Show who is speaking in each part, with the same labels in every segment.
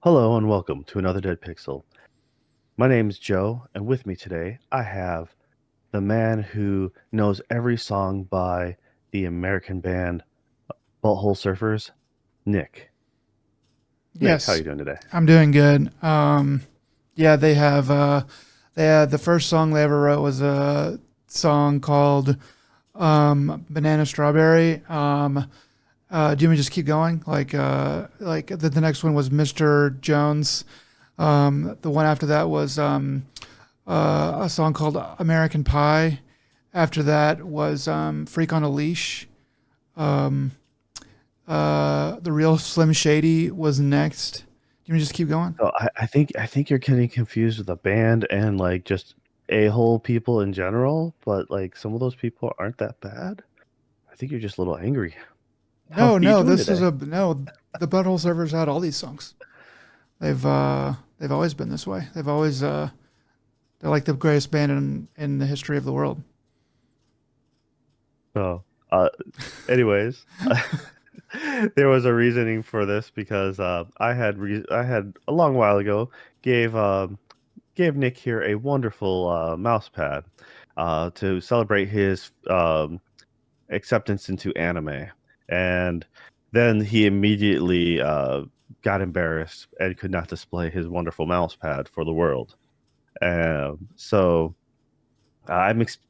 Speaker 1: Hello and welcome to another Dead Pixel. My name is Joe, and with me today I have the man who knows every song by the American band Butthole Surfers, Nick. Nick, how are
Speaker 2: Yes,
Speaker 1: you doing today?
Speaker 2: I'm doing good. Yeah, they had the first song they ever wrote was a song called Banana Strawberry. Do you want me to just keep going? The next one was Mr. Jones. The one after that was a song called American Pie. After that was Freak on a Leash. Um, the Real Slim Shady was next. Do you want me to just keep going?
Speaker 1: I think you're getting confused with the band and like just a-hole people in general, but like some of those people aren't that bad. I think you're just a little angry. How are
Speaker 2: No,
Speaker 1: you
Speaker 2: no,
Speaker 1: doing
Speaker 2: this is
Speaker 1: today?
Speaker 2: a no. The Butthole Servers had all these songs. They've always been this way. They're like the greatest band in the history of the world.
Speaker 1: So, uh, anyways, there was a reasoning for this because I had a long while ago gave gave Nick here a wonderful mouse pad to celebrate his acceptance into anime, and then he immediately got embarrassed and could not display his wonderful mouse pad for the world. So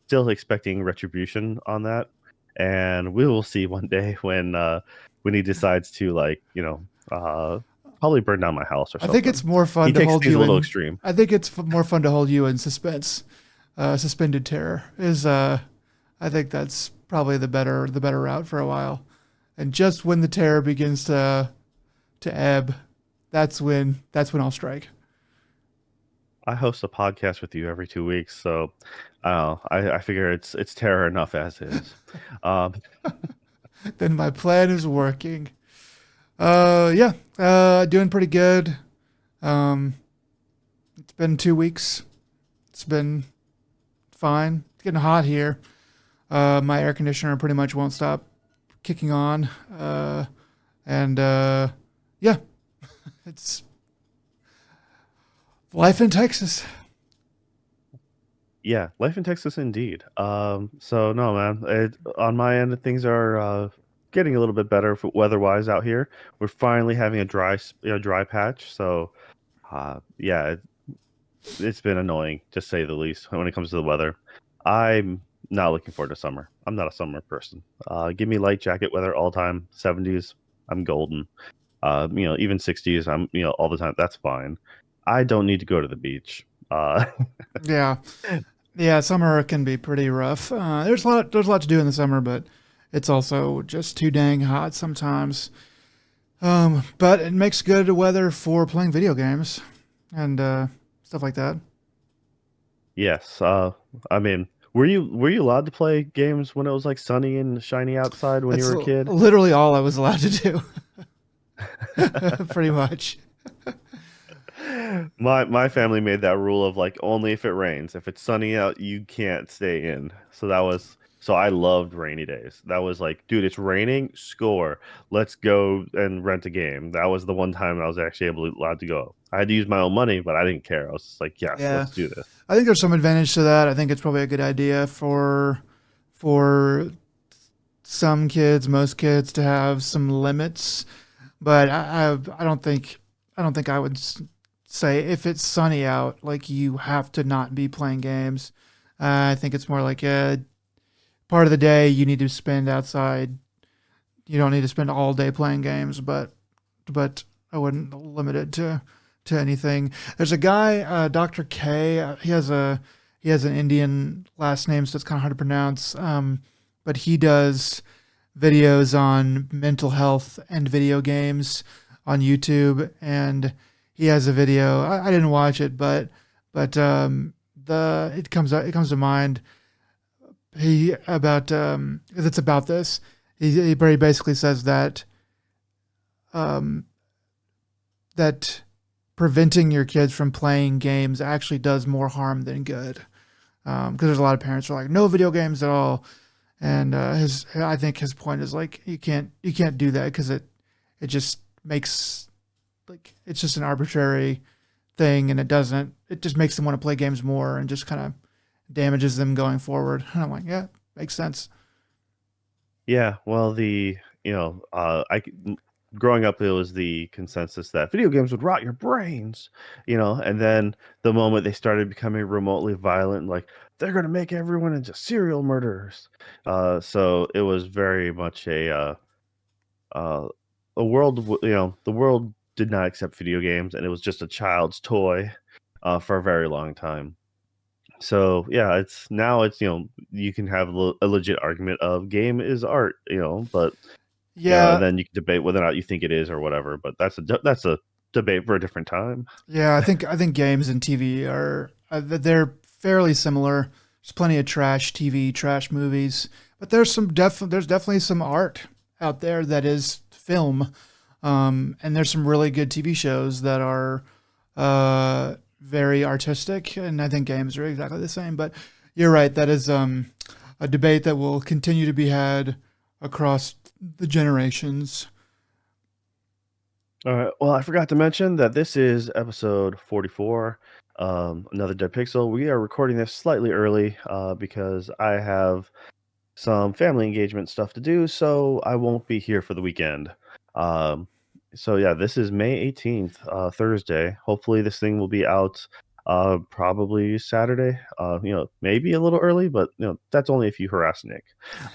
Speaker 1: still expecting retribution on that, and we will see one day when he decides to probably burn down my house or
Speaker 2: I think
Speaker 1: something.
Speaker 2: it's more
Speaker 1: He
Speaker 2: fun to
Speaker 1: takes
Speaker 2: hold
Speaker 1: things a
Speaker 2: you
Speaker 1: little
Speaker 2: in.
Speaker 1: extreme.
Speaker 2: I think it's more fun to hold you in suspense. Suspended terror is. I think that's probably the better route for a while. And just when the terror begins to ebb, that's when I'll strike.
Speaker 1: I host a podcast with you every 2 weeks, so I figure it's terror enough as is. Um,
Speaker 2: Then my plan is working. Yeah, doing pretty good. Um, it's been 2 weeks. It's been fine. It's getting hot here. My air conditioner pretty much won't stop kicking on. And Yeah, it's life in Texas.
Speaker 1: Yeah, life in Texas indeed. So no, man. On my end, things are getting a little bit better weather-wise out here. We're finally having a dry patch. So, yeah, it's been annoying, to say the least, when it comes to the weather. I'm not looking forward to summer. I'm not a summer person. Give me light jacket weather all the time. 70s, I'm golden. Even 60s, I'm all the time. That's fine. I don't need to go to the beach.
Speaker 2: Yeah, yeah. Summer can be pretty rough. There's a lot to do in the summer, but it's also just too dang hot sometimes. But it makes good weather for playing video games and stuff like that.
Speaker 1: Yes. I mean, were you allowed to play games when it was like sunny and shiny outside when you
Speaker 2: That's
Speaker 1: were a kid?
Speaker 2: literally all I was allowed to do, pretty much.
Speaker 1: My family made that rule of like only if it rains. If it's sunny out, you can't stay in. So I loved rainy days. That was like, dude, it's raining, score. Let's go and rent a game. That was the one time I was actually allowed to go. I had to use my own money, but I didn't care. I was just like, yes,
Speaker 2: Yeah,
Speaker 1: let's do this.
Speaker 2: I think there's some advantage to that. I think it's probably a good idea for some kids, most kids, to have some limits. But I don't think I would say if it's sunny out, like you have to not be playing games. I think it's more like a part of the day you need to spend outside. You don't need to spend all day playing games, but I wouldn't limit it to anything. There's a guy, Dr. K. He has an Indian last name, so it's kind of hard to pronounce. But he does videos on mental health and video games on YouTube, and he has a video. I didn't watch it, but the it comes to mind. He about 'cause it's about this. He very basically says um, that preventing your kids from playing games actually does more harm than good. Because there's a lot of parents who are like, no video games at all, and I think his point is like you can't do that because it just makes like it's just an arbitrary thing, and it just makes them want to play games more, and just kind of damages them going forward. And I'm like, yeah, makes sense.
Speaker 1: Yeah, well, growing up, it was the consensus that video games would rot your brains, and then the moment they started becoming remotely violent, like they're gonna make everyone into serial murderers. So it was very much uh, a world, the world did not accept video games, and it was just a child's toy, for a very long time. So yeah, it's you can have a legit argument of game is art, but
Speaker 2: Yeah,
Speaker 1: then you can debate whether or not you think it is or whatever. But that's a debate for a different time.
Speaker 2: yeah. I think games and TV are they're fairly similar. There's plenty of trash TV, trash movies, but there's definitely some art out there that is film, and there's some really good TV shows that are very artistic, and I think games are exactly the same. But you're right, that is a debate that will continue to be had across the generations.
Speaker 1: All right. Well, I forgot to mention that this is episode 44. Another Dead Pixel. We are recording this slightly early because I have some family engagement stuff to do, so I won't be here for the weekend. Um, so yeah, this is May 18th, Thursday. Hopefully this thing will be out probably Saturday. Maybe a little early, but that's only if you harass Nick.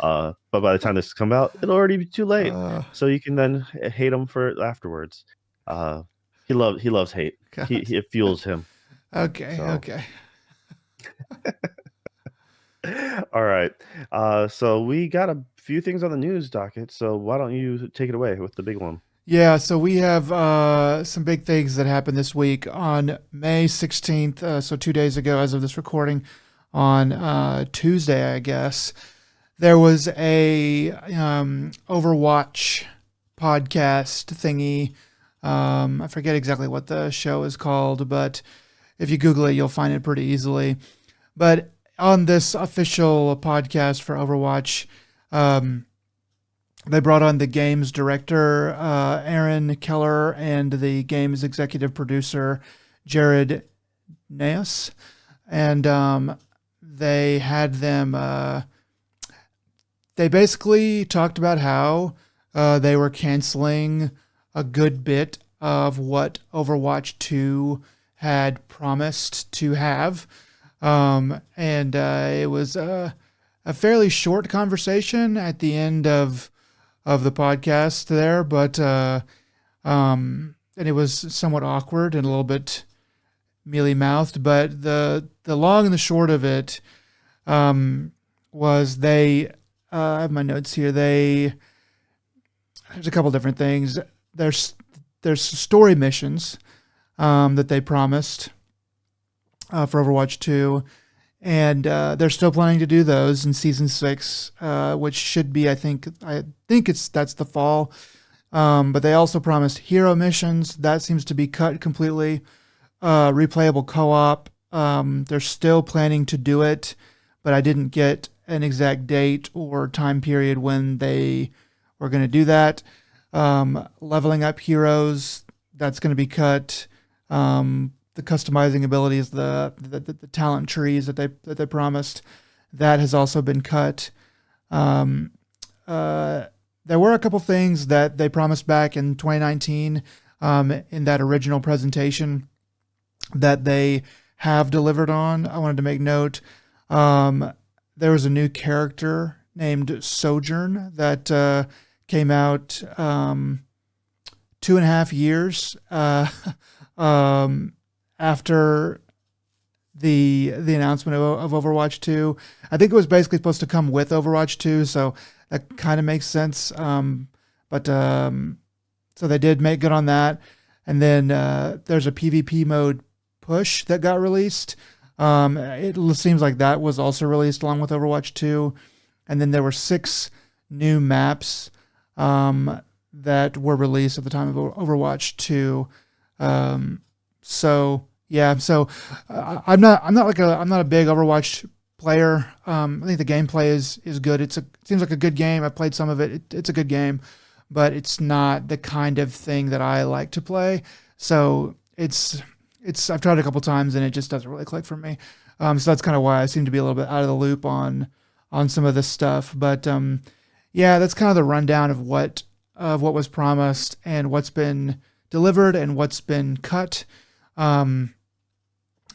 Speaker 1: But by the time this comes out, it'll already be too late.
Speaker 2: Uh,
Speaker 1: So you can then hate him for it afterwards. Uh, he loves hate.
Speaker 2: God.
Speaker 1: It fuels him.
Speaker 2: Okay,
Speaker 1: So
Speaker 2: okay.
Speaker 1: all right. So we got a few things on the news docket. So why don't you take it away with the big one?
Speaker 2: Yeah, so we have some big things that happened this week on May 16th, so 2 days ago as of this recording, on Tuesday, I guess. There was a Overwatch podcast thingy. I forget exactly what the show is called, but if you Google it, you'll find it pretty easily. But on this official podcast for Overwatch, um, they brought on the game's director, Aaron Keller, and the game's executive producer, Jared Naos. And they had them, they basically talked about how they were canceling a good bit of what Overwatch 2 had promised to have. And it was a fairly short conversation at the end of the podcast there, but and it was somewhat awkward and a little bit mealy mouthed. But the long and the short of it was they. I have my notes here. There's a couple different things. There's story missions that they promised for Overwatch 2. And they're still planning to do those in season 6, which should be, that's the fall. But they also promised hero missions. That seems to be cut completely. Replayable co-op. They're still planning to do it, but I didn't get an exact date or time period when they were going to do that. Leveling up heroes. That's going to be cut. The customizing abilities, the talent trees that they promised, that has also been cut. There were a couple things that they promised back in 2019 in that original presentation that they have delivered on. I wanted to make note. There was a new character named Sojourn that came out 2.5 years after the announcement of Overwatch 2. I think it was basically supposed to come with Overwatch 2, so that kind of makes sense. But so they did make good on that. And then there's a PvP mode push that got released. It seems like that was also released along with Overwatch 2. And then there were 6 new maps that were released at the time of Overwatch 2. So yeah, so I'm not a big Overwatch player. I think the gameplay is good. It seems like a good game. I played some of it. It's a good game, but it's not the kind of thing that I like to play. So it's I've tried it a couple times and it just doesn't really click for me. So that's kind of why I seem to be a little bit out of the loop on some of this stuff. But yeah, that's kind of the rundown of what was promised and what's been delivered and what's been cut. Um,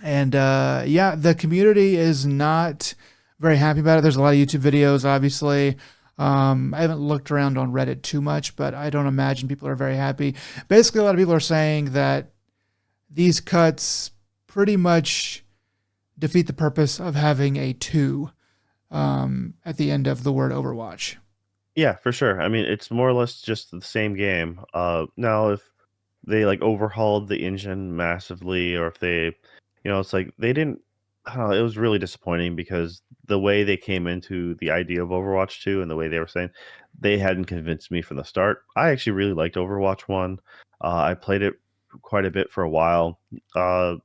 Speaker 2: and yeah, the community is not very happy about it. There's a lot of YouTube videos, obviously. I haven't looked around on Reddit too much, but I don't imagine people are very happy. Basically, a lot of people are saying that these cuts pretty much defeat the purpose of having a two at the end of the word Overwatch.
Speaker 1: Yeah, for sure. I mean, it's more or less just the same game. Now if they like overhauled the engine massively, or if they, it's like they didn't. I don't know. It was really disappointing because the way they came into the idea of Overwatch 2 and the way they were saying, they hadn't convinced me from the start. I actually really liked Overwatch 1. I played it quite a bit for a while. Uh,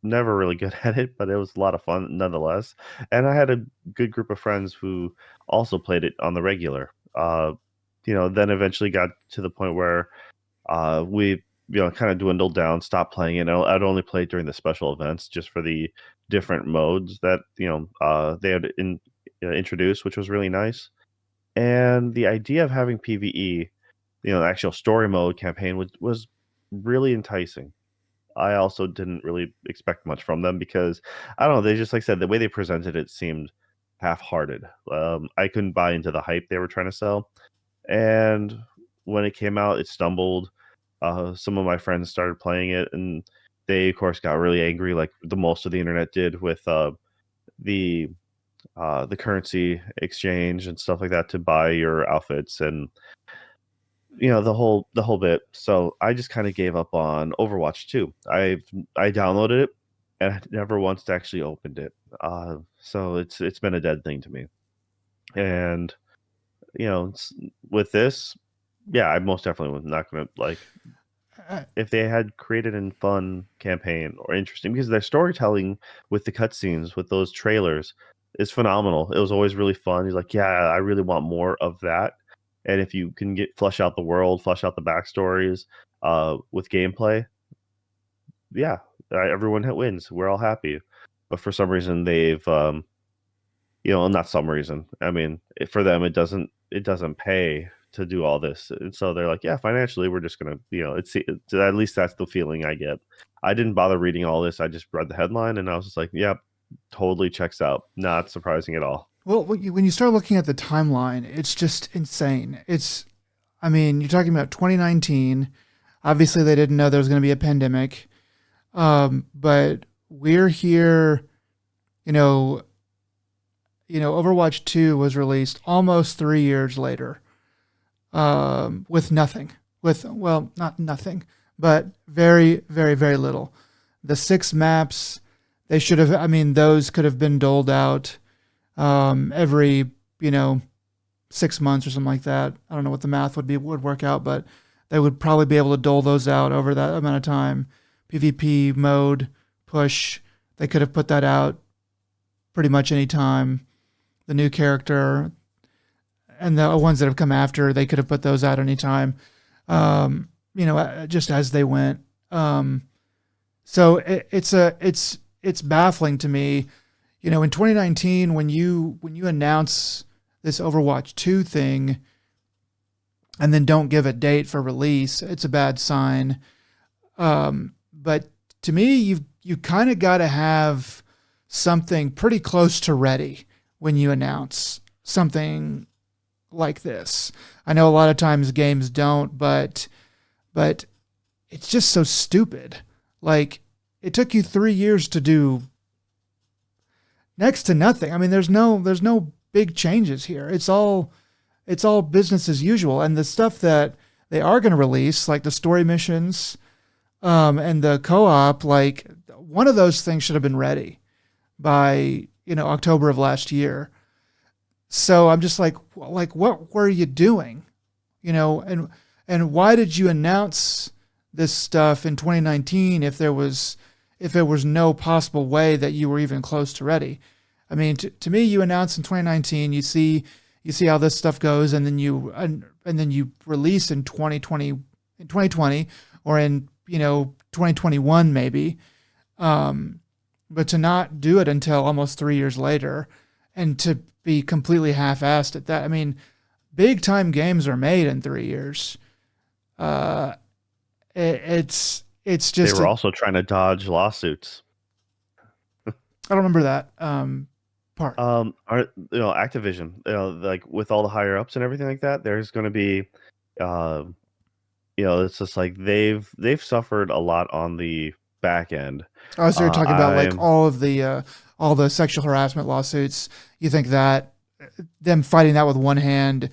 Speaker 1: Never really good at it, but it was a lot of fun nonetheless. And I had a good group of friends who also played it on the regular. Then eventually got to the point where we, kind of dwindled down, stopped playing it. I'd only play it during the special events just for the different modes that, they had introduced, which was really nice. And the idea of having PvE, the actual story mode campaign was really enticing. I also didn't really expect much from them because I don't know, they just like I said, the way they presented it seemed half-hearted. I couldn't buy into the hype they were trying to sell, and when it came out, it stumbled. Some of my friends started playing it, and they, of course, got really angry, like the most of the internet did with the the currency exchange and stuff like that to buy your outfits and the whole bit. So I just kind of gave up on Overwatch 2. I downloaded it and I never once actually opened it. So it's been a dead thing to me. And with this, yeah, I most definitely was not gonna like
Speaker 2: Uh,
Speaker 1: if they had created a fun campaign or interesting because their storytelling with the cutscenes with those trailers is phenomenal. It was always really fun. He's like, yeah, I really want more of that. And if you can get flesh out the world, flesh out the backstories with gameplay, yeah, everyone wins. We're all happy. But for some reason, they've not some reason. I mean, for them, it doesn't pay to do all this, and so they're like, yeah, financially, we're just gonna, at least that's the feeling I get. I didn't bother reading all this. I just read the headline, and I was just like, yep, totally checks out. Not surprising at all.
Speaker 2: well, when you start looking at the timeline, it's just insane. I mean, you're talking about 2019. Obviously, they didn't know there was going to be a pandemic. But we're here, you know, Overwatch 2 was released almost 3 years later, with nothing, well, not nothing, but very, very, very little. The six maps, they should have, I mean, those could have been doled out, every, you know, 6 months or something like that. I don't know what the math would work out, but they would probably be able to dole those out over that amount of time. PvP mode, push, they could have put that out pretty much any time. The new character and the ones that have come after, they could have put those out anytime. Just as they went. So it's baffling to me. In 2019, when you announce this Overwatch 2 thing and then don't give a date for release, it's a bad sign. But to me, you kind of got to have something pretty close to ready when you announce something like this. I know a lot of times games don't, but it's just so stupid. Like, it took you 3 years to do next to nothing. I mean, there's no big changes here. It's all business as usual. And the stuff that they are going to release, like the story missions, and the co-op, like one of those things should have been ready by October of last year. So I'm just like what were you doing? And why did you announce this stuff in 2019 if there was no possible way that you were even close to ready? I mean, to me, you announce in 2019, you see you see how this stuff goes, and then you release in 2020 or in 2021 maybe. But to not do it until almost 3 years later, and to be completely half-assed at that. I mean, big time games are made in 3 years. Uh, it's
Speaker 1: They
Speaker 2: just
Speaker 1: were
Speaker 2: a
Speaker 1: also trying to dodge lawsuits.
Speaker 2: I don't remember that part.
Speaker 1: Are Activision, like with all the higher ups and everything like that, there's going to be, uh, it's just like they've suffered a lot on the back end.
Speaker 2: Oh, so you're talking about like
Speaker 1: I'm
Speaker 2: all the sexual harassment lawsuits. You think that them fighting that with one hand,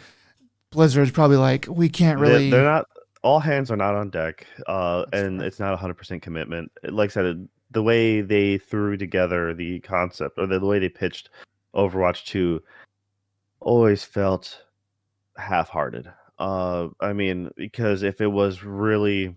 Speaker 2: Blizzard's probably like, we can't
Speaker 1: they're
Speaker 2: really.
Speaker 1: not all hands are not on deck,
Speaker 2: That's
Speaker 1: and
Speaker 2: fair.
Speaker 1: it's not 100% commitment. Like I said, the way they threw together the concept or the way they pitched Overwatch 2 always felt half-hearted. I mean, because if it was really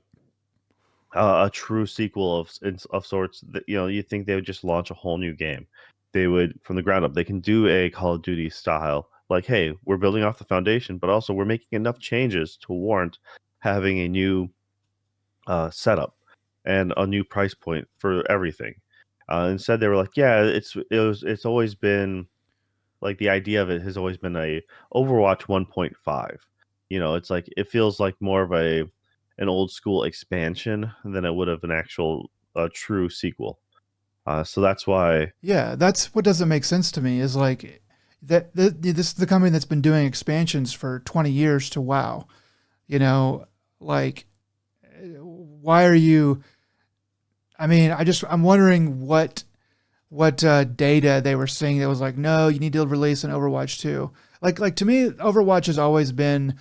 Speaker 1: a true sequel of sorts, that you think they would just launch a whole new game. They would from the ground up. They can do a Call of Duty style, like, hey, we're building off the foundation, but also we're making enough changes to warrant having a new setup and a new price point for everything. Instead, they were like, yeah, it's always been like the idea of it has always been a Overwatch 1.5. It's like it feels like more of an old school expansion than it would have an actual true sequel. So that's why
Speaker 2: Yeah, that's what doesn't make sense to me is like this is the company that's been doing expansions for 20 years to WoW. You know, like why are you I mean, I'm wondering what data they were seeing that was like, no, you need to release an Overwatch 2. Like to me, Overwatch has always been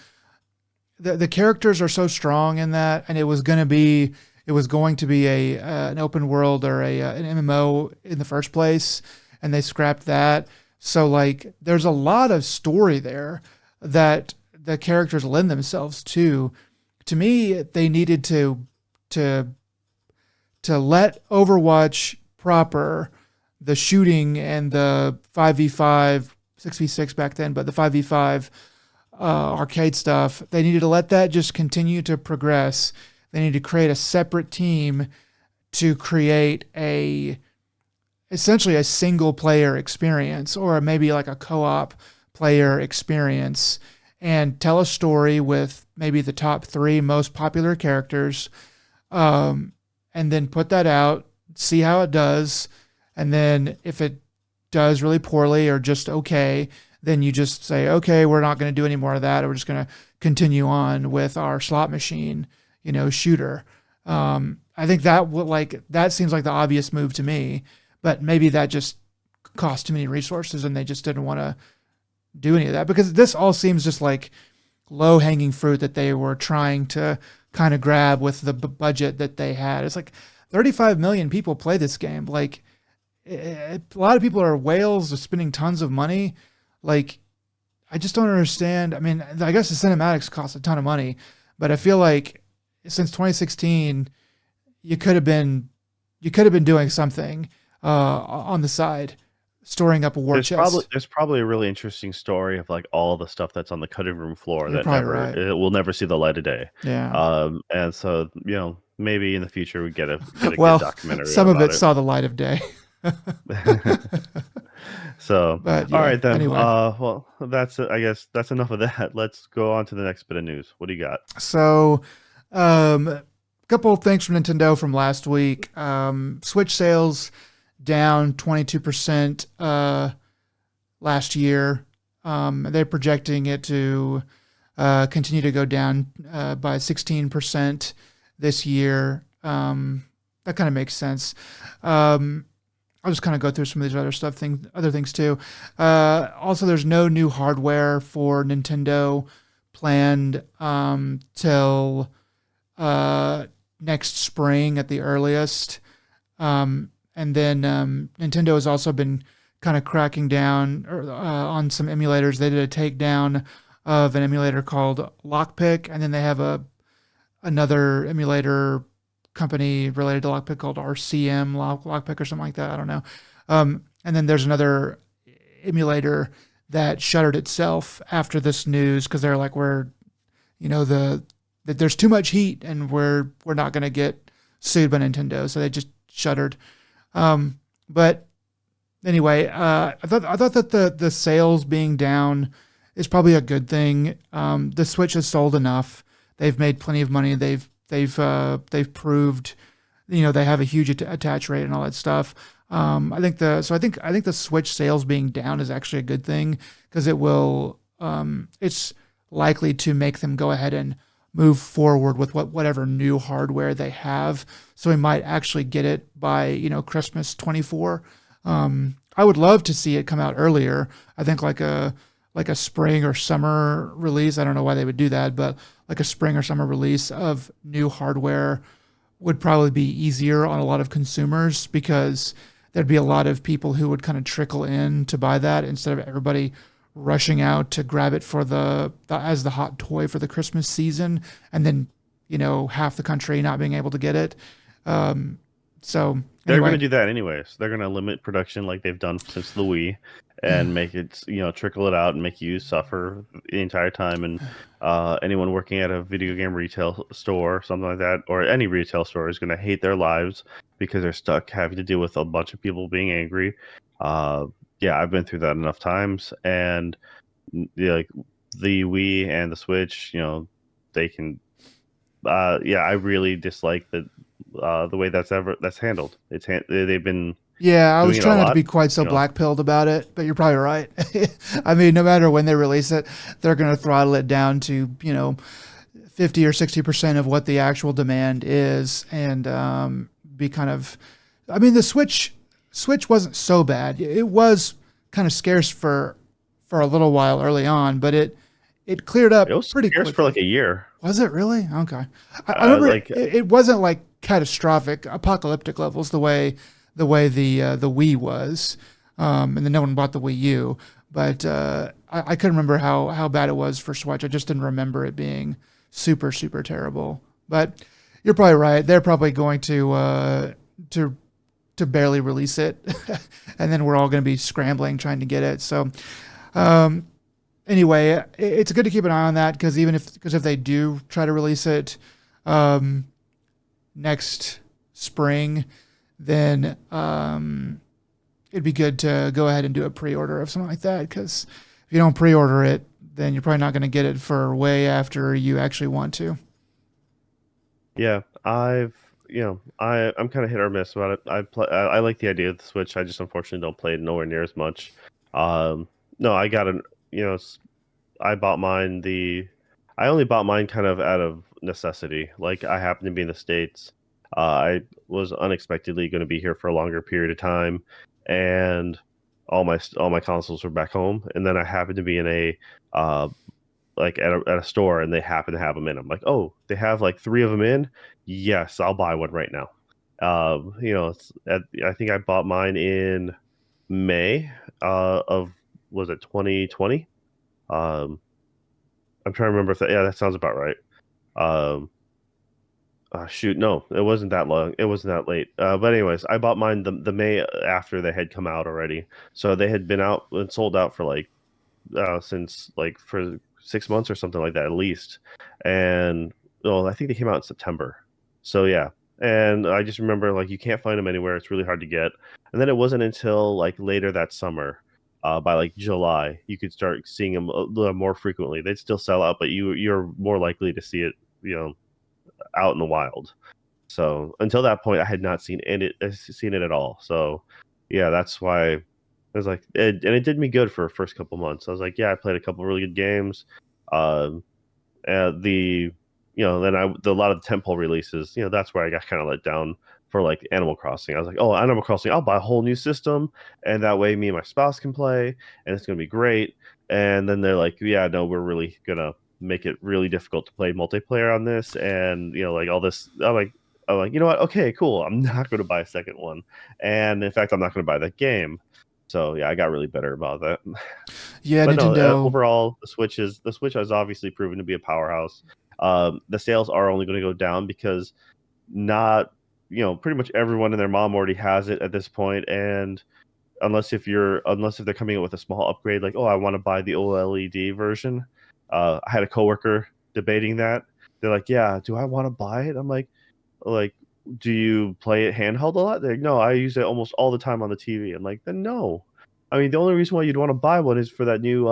Speaker 2: the characters are so strong in that, and it was going to be a an open world or an MMO in the first place, and they scrapped that. So like, there's a lot of story there that the characters lend themselves to. To me, they needed to let Overwatch proper the shooting and the 5v5 6v6 back then, but the 5v5 arcade stuff, they needed to let that just continue to progress. They need to create a separate team to create a essentially a single player experience or maybe like a co-op player experience and tell a story with maybe the top three most popular characters, um, and then put that out, see how it does, and then if it does really poorly or just okay, then you just say, okay, we're not going to do any more of that. We're just going to continue on with our slot machine, shooter. I think that seems like the obvious move to me, but maybe that just cost too many resources and they just didn't want to do any of that because this all seems just like low hanging fruit that they were trying to kind of grab with the budget that they had. It's like 35 million people play this game. Like a lot of people are whales, are spending tons of money. Like I just don't understand. I mean, I guess the cinematics cost a ton of money, but I feel like since 2016, you could have been you could have been doing something on the side, storing up a war chest.
Speaker 1: there's probably a really interesting story of like all the stuff that's on the cutting room floor
Speaker 2: You're
Speaker 1: that
Speaker 2: probably
Speaker 1: never
Speaker 2: right.
Speaker 1: it will never see the light of day.
Speaker 2: Yeah.
Speaker 1: And so maybe in the future we get a good
Speaker 2: Well,
Speaker 1: documentary
Speaker 2: some of
Speaker 1: about
Speaker 2: it
Speaker 1: it.
Speaker 2: saw the light of day.
Speaker 1: So,
Speaker 2: But
Speaker 1: all
Speaker 2: yeah.
Speaker 1: right then.
Speaker 2: Anyway,
Speaker 1: Well, that's I guess that's enough of that. Let's go on to the next bit of news. What do you got?
Speaker 2: so a couple of things from Nintendo from last week. Switch sales down 22% last year. They're projecting it to continue to go down by 16% this year. That kind of makes sense. I'll just kind of go through some of these other things too. Also, there's no new hardware for Nintendo planned till uh, next spring at the earliest. And then Nintendo has also been kind of cracking down on some emulators. They did a takedown of an emulator called Lockpick, and then they have another emulator company related to Lockpick called Lockpick or something like that. I don't know. And then there's another emulator that shuttered itself after this news because they're like, we're, you know, that there's too much heat and we're not going to get sued by Nintendo, so they just shuttered. But anyway, I thought that the sales being down is probably a good thing. The Switch has sold enough. They've made plenty of money. They've proved, you know, they have a huge attach rate and all that stuff. I think the Switch sales being down is actually a good thing because it's likely to make them go ahead and move forward with whatever new hardware they have. So we might actually get it by, you know, Christmas 24. I would love to see it come out earlier. I think like a spring or summer release. I don't know why they would do that, but like a spring or summer release of new hardware would probably be easier on a lot of consumers because there'd be a lot of people who would kind of trickle in to buy that instead of everybody rushing out to grab it for as the hot toy for the Christmas season, and then, you know, half the country not being able to get it. So
Speaker 1: They're going to
Speaker 2: anyway,
Speaker 1: do that anyways. They're going to limit production like they've done since the Wii, and make it, you know, trickle it out and make you suffer the entire time. And anyone working at a video game retail store or something like that, or any retail store, is going to hate their lives because they're stuck having to deal with a bunch of people being angry. Uh, yeah, I've been through that enough times, and yeah, like the Wii and the Switch, you know, they can. Yeah, I really dislike the way that's handled. They've been
Speaker 2: yeah, I was
Speaker 1: doing it a
Speaker 2: trying not to
Speaker 1: lot,
Speaker 2: be quite so
Speaker 1: you know.
Speaker 2: black pilled about it, but you're probably right. I mean, no matter when they release it, they're going to throttle it down to, you know, 50 or 60% of what the actual demand is, and be kind of. I mean, the Switch wasn't so bad. It was kind of scarce for a little while early on, but it cleared
Speaker 1: It
Speaker 2: up
Speaker 1: was
Speaker 2: pretty
Speaker 1: scarce for like
Speaker 2: quickly.
Speaker 1: a year.
Speaker 2: Was it really? Okay. I remember
Speaker 1: Like
Speaker 2: it wasn't like catastrophic, apocalyptic levels the way the Wii was, and then no one bought the Wii U. But I couldn't remember how bad it was for Switch. I just didn't remember it being super super terrible. But you're probably right. They're probably going to to barely release it, and then we're all going to be scrambling trying to get it. So um, anyway, it's good to keep an eye on that because if they do try to release it um, next spring, then it'd be good to go ahead and do a pre-order of something like that. Because if you don't pre-order it, then you're probably not going to get it for way after you actually want to.
Speaker 1: yeah, I'm kind of hit or miss about it. I like the idea of the Switch. I just unfortunately don't play it nowhere near as much. Um, no, I got an you know s- I bought mine the I only bought mine kind of out of necessity. Like I happened to be in the States. I was unexpectedly going to be here for a longer period of time, and all my consoles were back home. And then I happened to be in a uh, like at a store, and they happen to have them in. I'm like, oh, they have like three of them in. Yes, I'll buy one right now. I think I bought mine in May of was it 2020? Um, I'm trying to remember if that, yeah, that sounds about right. Um, shoot, no, it wasn't that long. It wasn't that late. But anyways, I bought mine the May after they had come out already. So they had been out and sold out for like since like for 6 months or something like that at least. And well, I think they came out in September. So yeah, and I just remember like you can't find them anywhere. It's really hard to get. And then it wasn't until like later that summer, by like July, you could start seeing them a little more frequently. They'd still sell out, but you're more likely to see it, you know, out in the wild. So until that point, I had not seen it at all. So yeah, that's why I was like, and it did me good for the first couple months. I was like, yeah, I played a couple really good games. Um, the then a lot of the temple releases, that's where I got kind of let down for like Animal Crossing. I was like, oh, Animal Crossing, I'll buy a whole new system, and that way me and my spouse can play, and it's gonna be great. And then they're like, yeah, no, we're really gonna make it really difficult to play multiplayer on this, and like all this. I'm like, you know what? Okay, cool. I'm not going to buy a second one, and in fact, I'm not going to buy that game. So yeah, I got really bitter about that.
Speaker 2: Yeah,
Speaker 1: But no,
Speaker 2: Nintendo.
Speaker 1: overall, the Switch has obviously proven to be a powerhouse. The sales are only going to go down because not pretty much everyone and their mom already has it at this point, and unless if they're coming out with a small upgrade, like, oh, I want to buy the OLED version. I had a coworker debating that. They're like, yeah, do I want to buy it? I'm like, do you play it handheld a lot? They're like, no, I use it almost all the time on the TV. I'm like, then no. I mean, the only reason why you'd want to buy one is for that new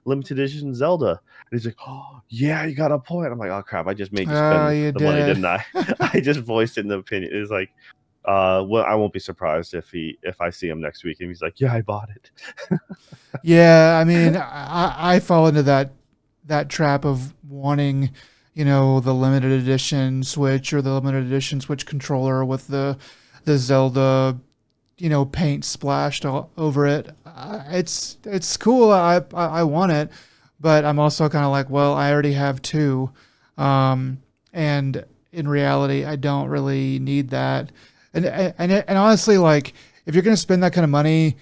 Speaker 1: limited edition Zelda. And he's like, oh, yeah, you got a point. I'm like, oh crap, I just made you
Speaker 2: Oh,
Speaker 1: spend
Speaker 2: you
Speaker 1: the money,
Speaker 2: did.
Speaker 1: didn't I? I just voiced it in the opinion. It's like, well, I won't be surprised if I see him next week and he's like, yeah, I bought it.
Speaker 2: Yeah, I mean, I fall into that trap of wanting, the limited edition Switch or the limited edition Switch controller with the Zelda, paint splashed all over it. It's cool. I want it, but I'm also kind of like, well, I already have two, and in reality, I don't really need that. And honestly, like, if you're gonna spend that kind of money,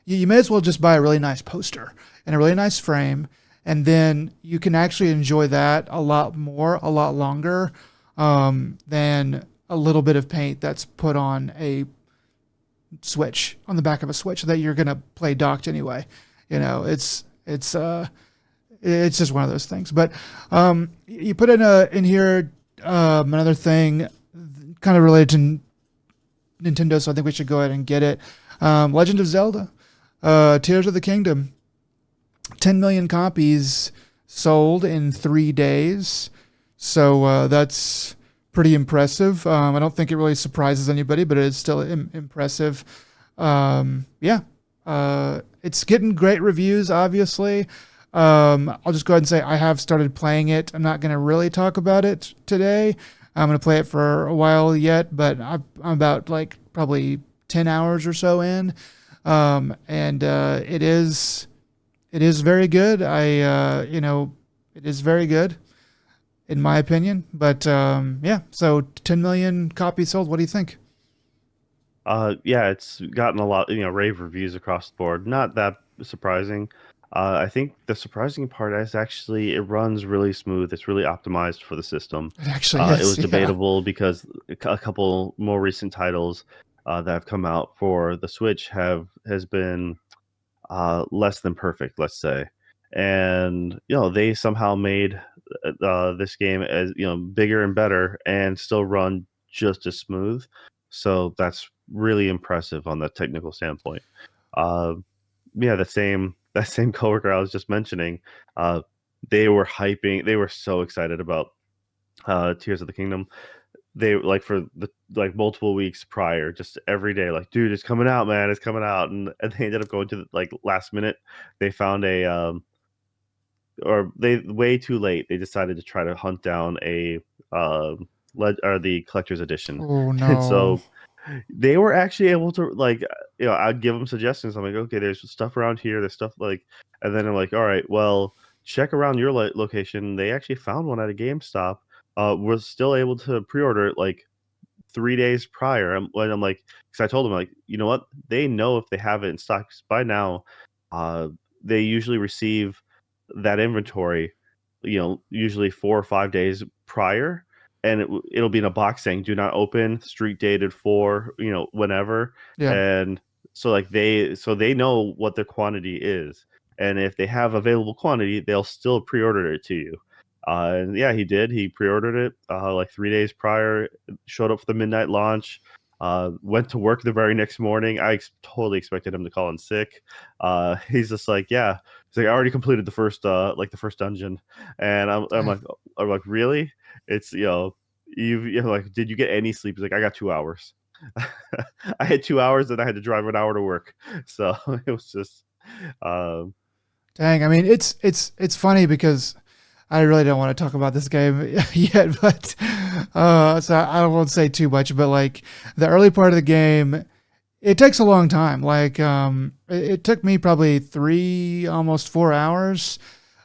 Speaker 2: you may as well just buy a really nice poster and a really nice frame, and then you can actually enjoy that a lot more, a lot longer, than a little bit of paint that's put on a Switch, on the back of a Switch that you're gonna play docked anyway. It's just one of those things. But you put in here another thing kind of related to Nintendo, so I think we should go ahead and get it. Legend of Zelda, Tears of the Kingdom, 10 million copies sold in 3 days. So that's pretty impressive. I don't think it really surprises anybody, but it is still impressive. Yeah, it's getting great reviews, obviously. I'll just go ahead and say I have started playing it. I'm not going to really talk about it today. I'm going to play it for a while yet, but I'm about like probably 10 hours or so in. And it is very good. It is very good in my opinion. But yeah, so 10 million copies sold. What do you think?
Speaker 1: Yeah, it's gotten a lot, rave reviews across the board. Not that surprising. I think the surprising part is actually it runs really smooth. It's really optimized for the system.
Speaker 2: It actually
Speaker 1: It
Speaker 2: is.
Speaker 1: was
Speaker 2: Yeah.
Speaker 1: debatable because a couple more recent titles that have come out for the Switch has been less than perfect, let's say. And they somehow made this game as bigger and better, and still run just as smooth. So that's really impressive on the technical standpoint. Uh, yeah, that same coworker I was just mentioning, uh, they were so excited about Tears of the Kingdom. They like for the like multiple weeks prior, just every day, like, dude, it's coming out, man, it's coming out, and they ended up going to the, like, last minute. They found a or they way too late. They decided to try to hunt down a or the collector's edition,
Speaker 2: Oh
Speaker 1: and
Speaker 2: no.
Speaker 1: so they were actually able to, like, I'd give them suggestions. I'm like, okay, there's stuff around here, there's stuff like, and then I'm like, all right, well, check around your location. They actually found one at a GameStop. Was still able to pre-order it like 3 days prior. When I'm like, because I told them, like, you know what? They know if they have it in stock 'cause by now. Uh, they usually receive that inventory, usually 4 or 5 days prior, and it'll be in a box saying "Do not open," street dated for whenever,
Speaker 2: Yeah.
Speaker 1: and so they know what their quantity is, and if they have available quantity, they'll still pre-order it to you. And yeah, he did. He pre-ordered it like 3 days prior, showed up for the midnight launch. Went to work the very next morning. Totally expected him to call in sick. He's just like, yeah. He's like, I already completed the first dungeon, and I'm like, really? It's you're like, did you get any sleep? He's like, I got 2 hours. I had 2 hours, and I had to drive an hour to work, so it was just, um,
Speaker 2: Dang. I mean, it's funny because I really don't want to talk about this game yet, but so I won't say too much. But like the early part of the game, it takes a long time. Like it took me probably 3, almost 4 hours.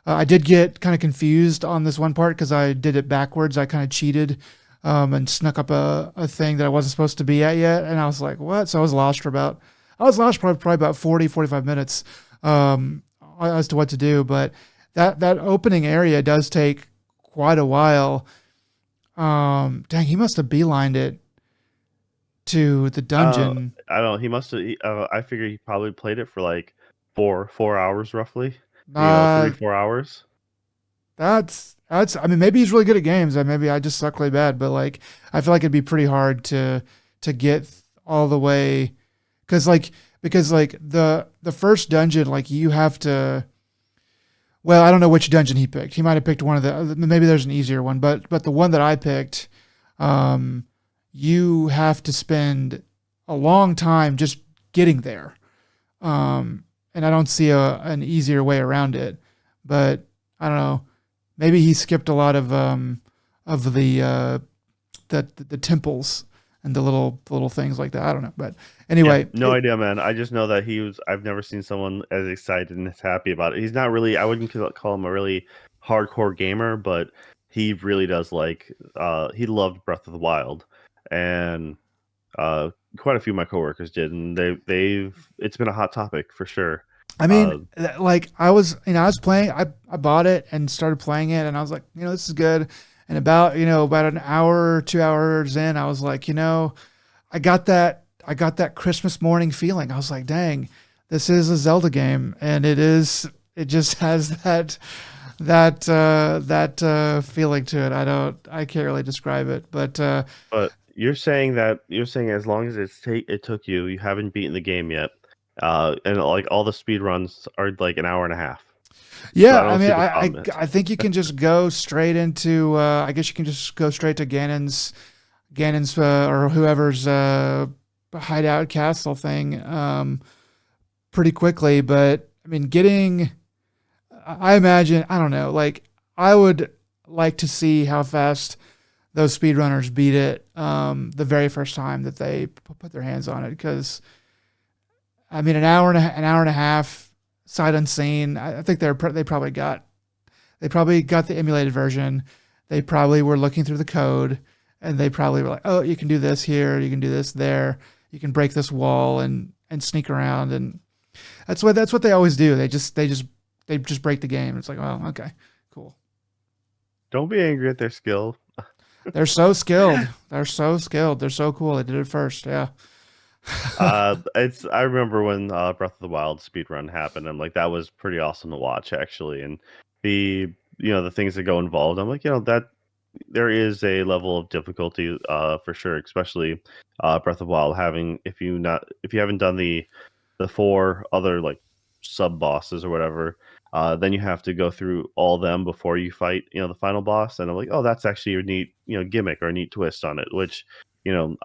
Speaker 2: I did get kind of confused on this one part because I did it backwards. I kind of cheated and snuck up a thing that I wasn't supposed to be at yet, and I was like, "What?" So I was lost for probably about 40, 45 minutes um, as to what to do. But that opening area does take quite a while. Dang, he must have beelined it to the dungeon.
Speaker 1: I don't know. He must have. I figure he probably played it for like 4 hours roughly.
Speaker 2: Uh,
Speaker 1: 3 4 hours.
Speaker 2: that's. I mean, maybe he's really good at games, and maybe I just suck really bad. But like, I feel like it'd be pretty hard to get all the way, because like the first dungeon, like you have to. Well, I don't know which dungeon he picked. He might have picked one of the. Maybe there's an easier one, but the one that I picked, um, you have to spend a long time just getting there. And I don't see an easier way around it. But I don't know. Maybe he skipped a lot of the temples and the little things like that. I don't know. But
Speaker 1: Yeah,
Speaker 2: anyway,
Speaker 1: no idea, man. I just know that he was. I've never seen someone as excited and as happy about it. He's not really. I wouldn't call him a really hardcore gamer, but he really does like. He loved Breath of the Wild, and quite a few of my coworkers did, and they've. It's been a hot topic for sure.
Speaker 2: I mean,
Speaker 1: Uh,
Speaker 2: like I was playing, I bought it and started playing it, and I was like, this is good. And about an hour, 2 hours in, I was like, I got that Christmas morning feeling. I was like, dang, this is a Zelda game, and it just has that feeling to it. I can't really describe it, but
Speaker 1: but you're saying as long as it took you, you haven't beaten the game yet, and like all the speed runs are like an hour and a half. So I
Speaker 2: yeah, I
Speaker 1: don't
Speaker 2: mean,
Speaker 1: see the problem.
Speaker 2: I think you can just go straight into. I guess you can just go straight to Ganon's or whoever's hideout castle thing pretty quickly. But I mean, I imagine, I don't know, like I would like to see how fast those speedrunners beat it the very first time that they put their hands on it. Because I mean, an hour and a half sight unseen. I think they probably got the emulated version. They probably were looking through the code, and they probably were like, "Oh, you can do this here. You can do this there. You can break this wall and sneak around." And that's what they always do. They just break the game. It's like, "Oh, okay, cool."
Speaker 1: Don't be angry at their skill.
Speaker 2: They're so skilled. They're so skilled. They're so cool. They did it first. Yeah.
Speaker 1: It's I remember when Breath of the Wild speedrun happened. I'm like, that was pretty awesome to watch actually, and the the things that go involved. I'm like, that there is a level of difficulty for sure, especially Breath of the Wild having if you haven't done the four other like sub bosses or whatever, then you have to go through all them before you fight the final boss. And I'm like, oh, that's actually a neat gimmick or a neat twist on it, which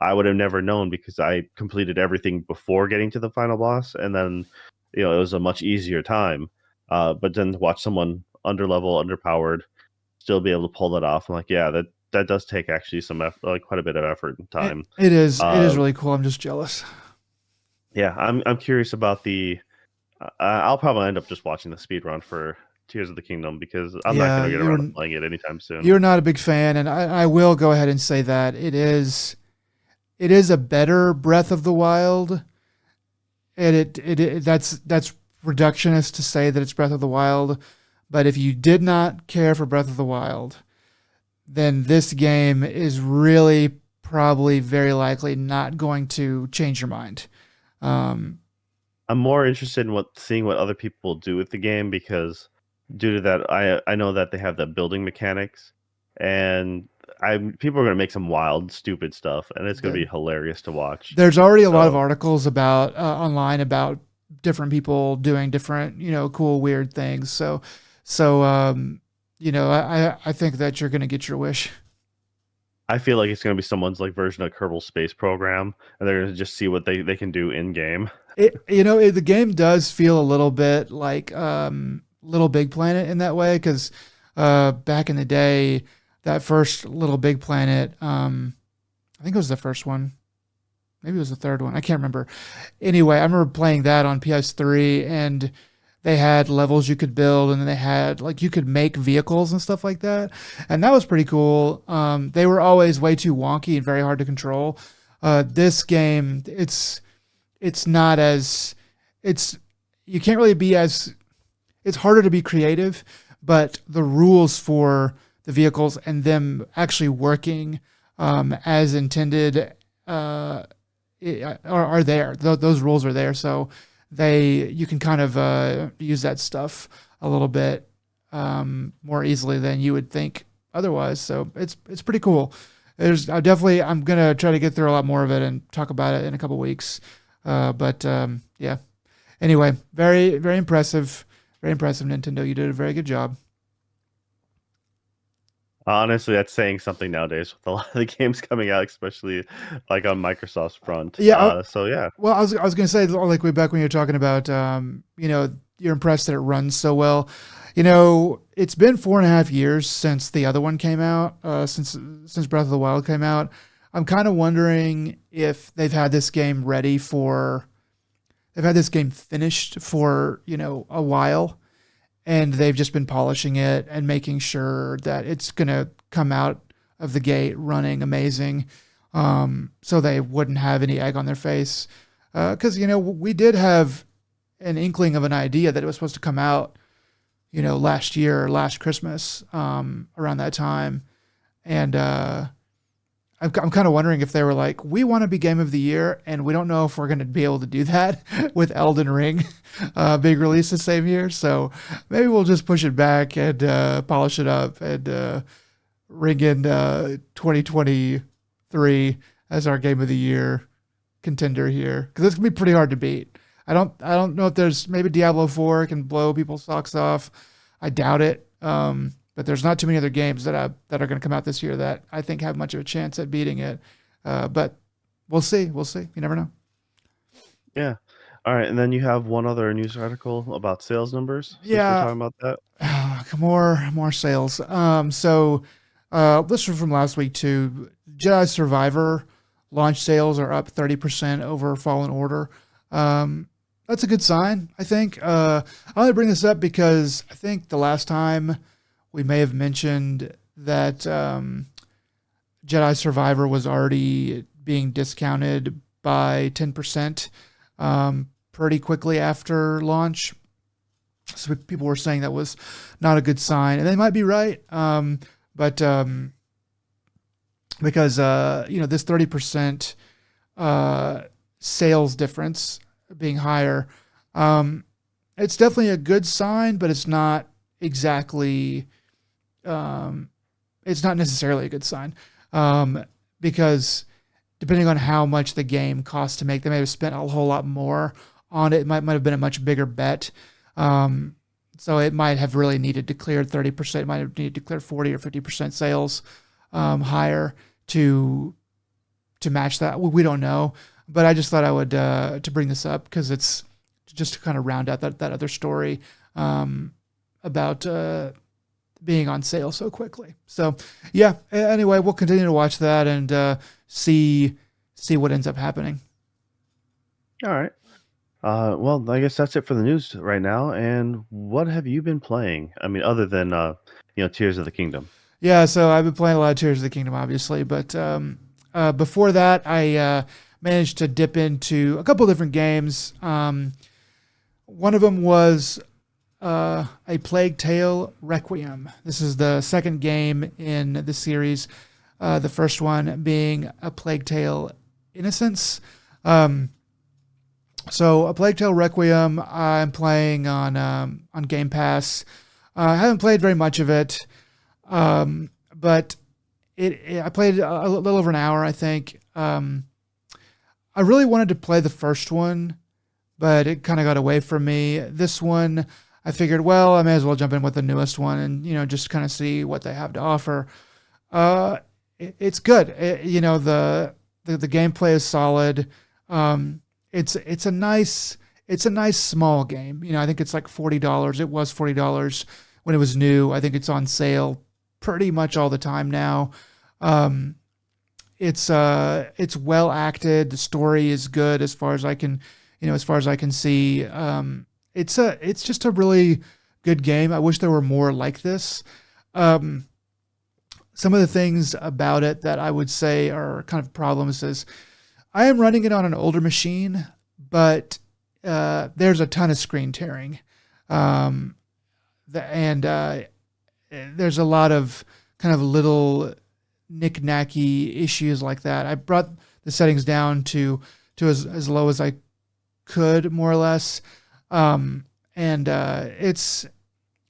Speaker 1: I would have never known because I completed everything before getting to the final boss, and then it was a much easier time. But then to watch someone underlevel, underpowered, still be able to pull that off, I'm like, yeah, that does take actually like quite a bit of effort and
Speaker 2: It,
Speaker 1: time.
Speaker 2: it is. It is
Speaker 1: Uh,
Speaker 2: really cool. I'm just jealous.
Speaker 1: yeah, I'm curious about the. I'll probably end up just watching the speed run for Tears of the Kingdom because I'm not
Speaker 2: Yeah,
Speaker 1: going to get around to playing it anytime soon.
Speaker 2: you're not a big fan, and I will go ahead and say that it is a better Breath of the Wild, and that's reductionist to say that it's Breath of the Wild, but if you did not care for Breath of the Wild, then this game is really probably very likely not going to change your mind. Um,
Speaker 1: I'm more interested in seeing what other people do with the game because due to that, I know that they have the building mechanics, and people are going to make some wild, stupid stuff, and it's going to
Speaker 2: the,
Speaker 1: be hilarious to watch.
Speaker 2: there's already a lot of
Speaker 1: So
Speaker 2: articles about online about different people doing different, cool, weird things. So I think that you're going to get your wish.
Speaker 1: I feel like it's going to be someone's like version of Kerbal Space Program, and they're going to just see what they can do in game.
Speaker 2: The game does feel a little bit like Little Big Planet in that way because back in the day, that first Little Big Planet, I think it was the first one, maybe it was the third one, I can't remember. Anyway, I remember playing that on PS3, and they had levels you could build, and then they had like you could make vehicles and stuff like that, and that was pretty cool. They were always way too wonky and very hard to control. This game, it's not as it's you can't really be as it's harder to be creative, but the rules for the vehicles and them actually working as intended, are there. Those rules are there, so you can kind of use that stuff a little bit more easily than you would think otherwise. So it's pretty cool. I'm gonna try to get through a lot more of it and talk about it in a couple weeks. But yeah. Anyway, very impressive, very impressive, Nintendo. You did a very good job.
Speaker 1: Honestly, that's saying something nowadays with a lot of the games coming out, especially like on Microsoft's front.
Speaker 2: Yeah.
Speaker 1: So yeah.
Speaker 2: Well, I was gonna say like way back when you were talking about you're impressed that it runs so well. It's been 4.5 years since the other one came out. Since Breath of the Wild came out, I'm kind of wondering if they've had this game finished for a while, and they've just been polishing it and making sure that it's gonna come out of the gate running amazing, so they wouldn't have any egg on their face. Because we did have an inkling of an idea that it was supposed to come out, last year, last Christmas, around that time, and I'm kind of wondering if they were like, we want to be Game of the Year, and we don't know if we're going to be able to do that with Elden Ring being released the same year. So maybe we'll just push it back and polish it up and ring in 2023 as our Game of the Year contender here, because it's gonna be pretty hard to beat. I don't know if there's maybe Diablo 4 can blow people's socks off. I doubt it. But there's not too many other games that are going to come out this year that I think have much of a chance at beating it. But we'll see. We'll see. You never know.
Speaker 1: Yeah. All right, and then you have one other news article about sales numbers, since we're
Speaker 2: Yeah,
Speaker 1: talking about that.
Speaker 2: more sales. This was from last week too. Jedi Survivor launch sales are up 30% over Fallen Order. That's a good sign, I think. I only bring this up because I think the last time we may have mentioned that Jedi Survivor was already being discounted by 10% pretty quickly after launch. So people were saying that was not a good sign, and they might be right. But because this 30% sales difference being higher, it's definitely a good sign, but exactly it's not necessarily a good sign, because depending on how much the game costs to make, they may have spent a whole lot more on it. It might have been a much bigger bet. So it might have really needed to clear 30%. It might have needed to clear 40 or 50% sales higher to match that. We don't know, but I just thought I would to bring this up because it's just to kind of round out that other story about being on sale so quickly. So yeah. Anyway, we'll continue to watch that and see what ends up happening.
Speaker 1: All right. Well, I guess that's it for the news right now. And what have you been playing? I mean, other than Tears of the Kingdom.
Speaker 2: Yeah, so I've been playing a lot of Tears of the Kingdom, obviously, but before that, I managed to dip into a couple different games. One of them was A Plague Tale Requiem. This is the second game in the series. The first one being A Plague Tale Innocence. So A Plague Tale Requiem, I'm playing on Game Pass. I haven't played very much of it, but I played a little over an hour, I think. I really wanted to play the first one, but it kind of got away from me. This one, I figured, well, I may as well jump in with the newest one and just kind of see what they have to offer. It's good. The gameplay is solid. It's a nice small game. I think it's like $40. It was $40 when it was new. I think it's on sale pretty much all the time now. It's well acted. The story is good as far as I can see. It's just a really good game. I wish there were more like this. Some of the things about it that I would say are kind of problems is I am running it on an older machine, but there's a ton of screen tearing. And there's a lot of kind of little knick-knacky issues like that. I brought the settings down to to as low as I could, more or less. Um, and it's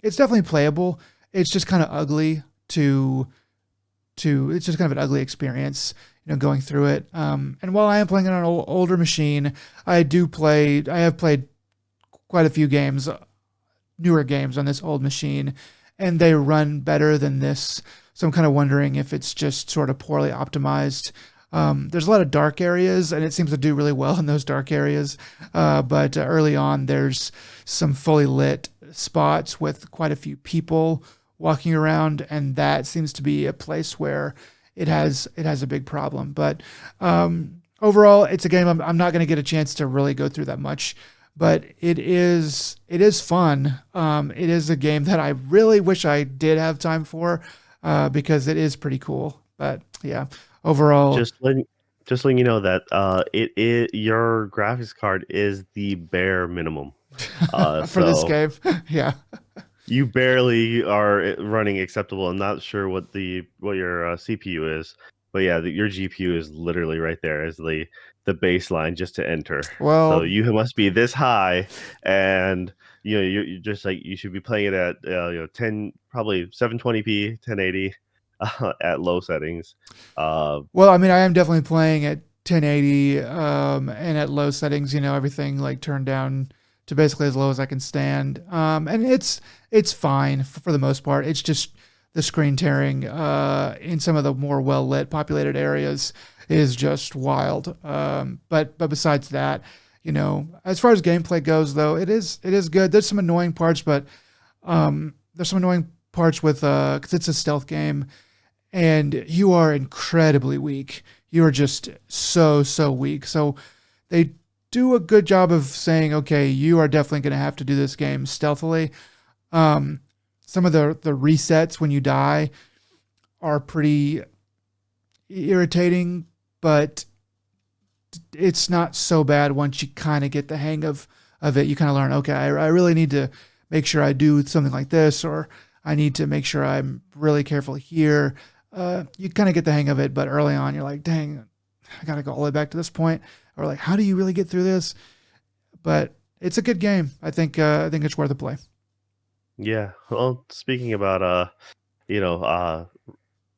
Speaker 2: definitely playable. It's just kind of ugly to it's just kind of an ugly experience, going through it. And while I am playing on an older machine, I have played quite a few games, newer games on this old machine, and they run better than this. So I'm kind of wondering if it's just sort of poorly optimized. There's a lot of dark areas, and it seems to do really well in those dark areas. But early on, there's some fully lit spots with quite a few people walking around, and that seems to be a place where it has a big problem. But overall, it's a game I'm not going to get a chance to really go through that much, but it is fun. It is a game that I really wish I did have time for, because it is pretty cool. But yeah, overall,
Speaker 1: Just letting just letting you know that your graphics card is the bare minimum.
Speaker 2: for this
Speaker 1: So
Speaker 2: game, yeah.
Speaker 1: you barely are running acceptable. I'm not sure what your CPU is, but yeah, your GPU is literally right there as the baseline just to enter. So
Speaker 2: Well,
Speaker 1: you must be this high, and you're just like you should be playing it at 10, probably 720p 1080 at low settings. Uh,
Speaker 2: Well, I mean, I am definitely playing at 1080, and at low settings. Everything like turned down to basically as low as I can stand. And it's fine for the most part. It's just the screen tearing in some of the more well lit, populated areas is just wild. But besides that, as far as gameplay goes, though, it is good. There's some annoying parts, but there's some annoying parts with because it's a stealth game and you are incredibly weak. You are just so weak. So they do a good job of saying, okay, you are definitely going to have to do this game stealthily. Um, some of the resets when you die are pretty irritating, but it's not so bad once you kind of get the hang of it. You kind of learn, okay, I really need to make sure I do something like this, or I need to make sure I'm really careful here. You kind of get the hang of it, but early on, you're like, dang, I got to go all the way back to this point, or like, how do you really get through this? But it's a good game. I think it's worth a play.
Speaker 1: yeah. Well, speaking about you know, uh,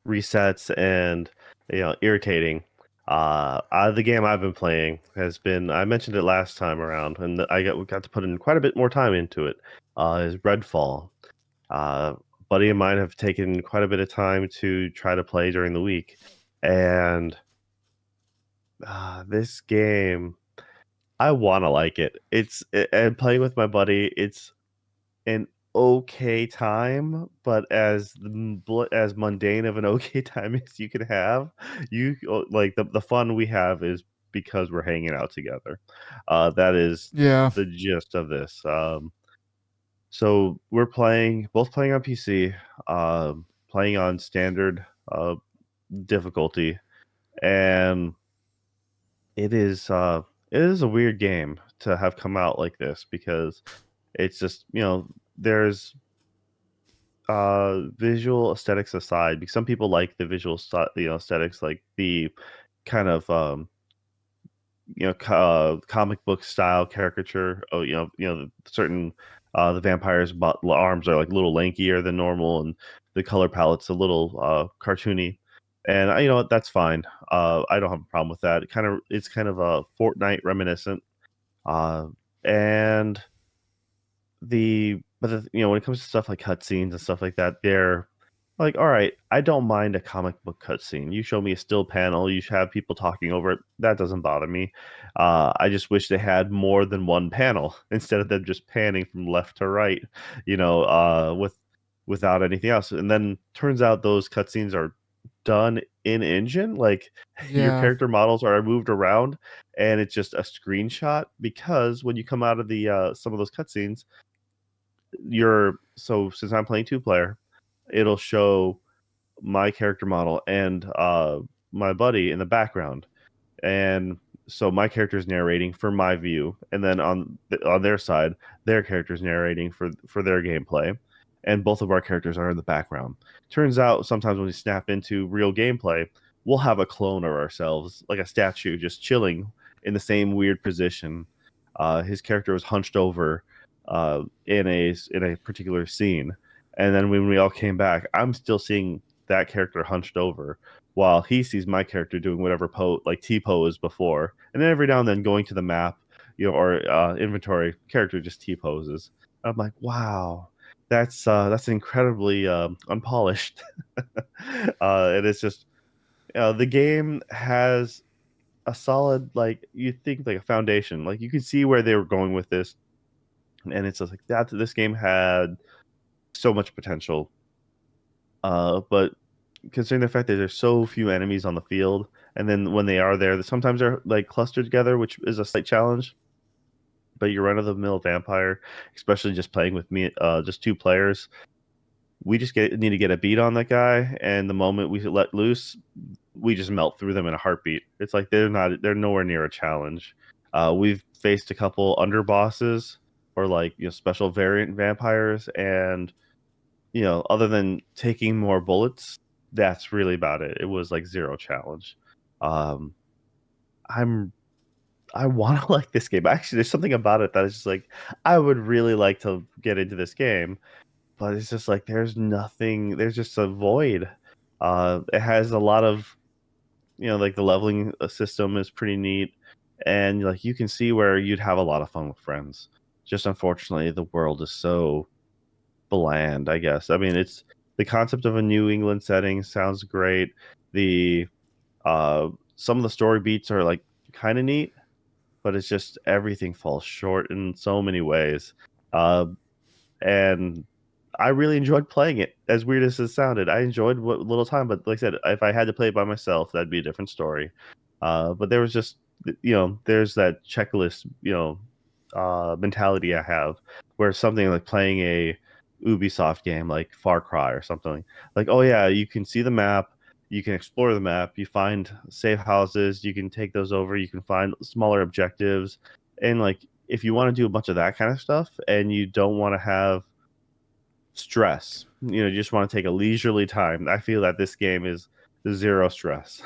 Speaker 1: resets and irritating. The game I've been playing has been, I mentioned it last time around, and got to put in quite a bit more time into it. Is Redfall. Uh, Buddy and mine have taken quite a bit of time to try to play during the week, and this game, I want to like it. And playing with my buddy, it's an okay time, but as mundane of an okay time as you can have, like the fun we have is because we're hanging out together. That is
Speaker 2: Yeah,
Speaker 1: the gist of this. So we're both playing on PC, playing on standard difficulty, and it is uh, it is a weird game to have come out like this because it's just there's visual aesthetics aside, because some people like the aesthetics, like the kind of comic book style caricature. Oh, certain the vampires' arms are like a little lankier than normal, and the color palette's a little cartoony. And you know what, that's fine. I don't have a problem with that. It's kind of a Fortnite reminiscent. Uh, and when it comes to stuff like cutscenes and stuff like that, they're like, all right, I don't mind a comic book cutscene. You show me a still panel, you have people talking over it. That doesn't bother me. I just wish they had more than one panel instead of them just panning from left to right, without anything else. And then turns out those cutscenes are done in engine. Like your
Speaker 2: yeah,
Speaker 1: character models are moved around, and it's just a screenshot because when you come out of the some of those cutscenes, since I'm playing two player, it'll show my character model and my buddy in the background, and so my character is narrating for my view, and then on their side, their character is narrating for their gameplay, and both of our characters are in the background. Turns out sometimes when we snap into real gameplay, we'll have a clone of ourselves, like a statue, just chilling in the same weird position. His character was hunched over in a particular scene, and then when we all came back, I'm still seeing that character hunched over while he sees my character doing whatever like T pose before, and then every now and then going to the map, or inventory, character just T poses. I'm like, wow, that's incredibly unpolished. And it's just the game has a solid, like, you think, like a foundation. Like you can see where they were going with this, and it's just like that. This game had so much potential, but considering the fact that there's so few enemies on the field, and then when they are there, sometimes they're like clustered together, which is a slight challenge. But your run of the mill vampire, especially just playing with me, just two players, we just need to get a beat on that guy, and the moment we let loose, we just melt through them in a heartbeat. It's like they're nowhere near a challenge. We've faced a couple under bosses or like special variant vampires, and other than taking more bullets, that's really about it. It was like zero challenge. Um, I'm I want to like this game. Actually, there's something about it that is just like I would really like to get into this game, but it's just like there's nothing. There's just a void. It has a lot of like the leveling system is pretty neat, and like you can see where you'd have a lot of fun with friends. Just unfortunately, the world is so bland, I guess. I mean, it's the concept of a New England setting sounds great. The some of the story beats are like kind of neat, but it's just everything falls short in so many ways. Uh, and I really enjoyed playing it. As weird as it sounded, I enjoyed what little time. But like I said, if I had to play it by myself, that'd be a different story. But there was just there's that checklist mentality I have, where something like playing a Ubisoft game like Far Cry or something like, oh yeah, you can see the map. You can explore the map. You find safe houses. You can take those over. You can find smaller objectives. And like, if you want to do a bunch of that kind of stuff and you don't want to have stress, you just want to take a leisurely time, I feel that this game is zero stress.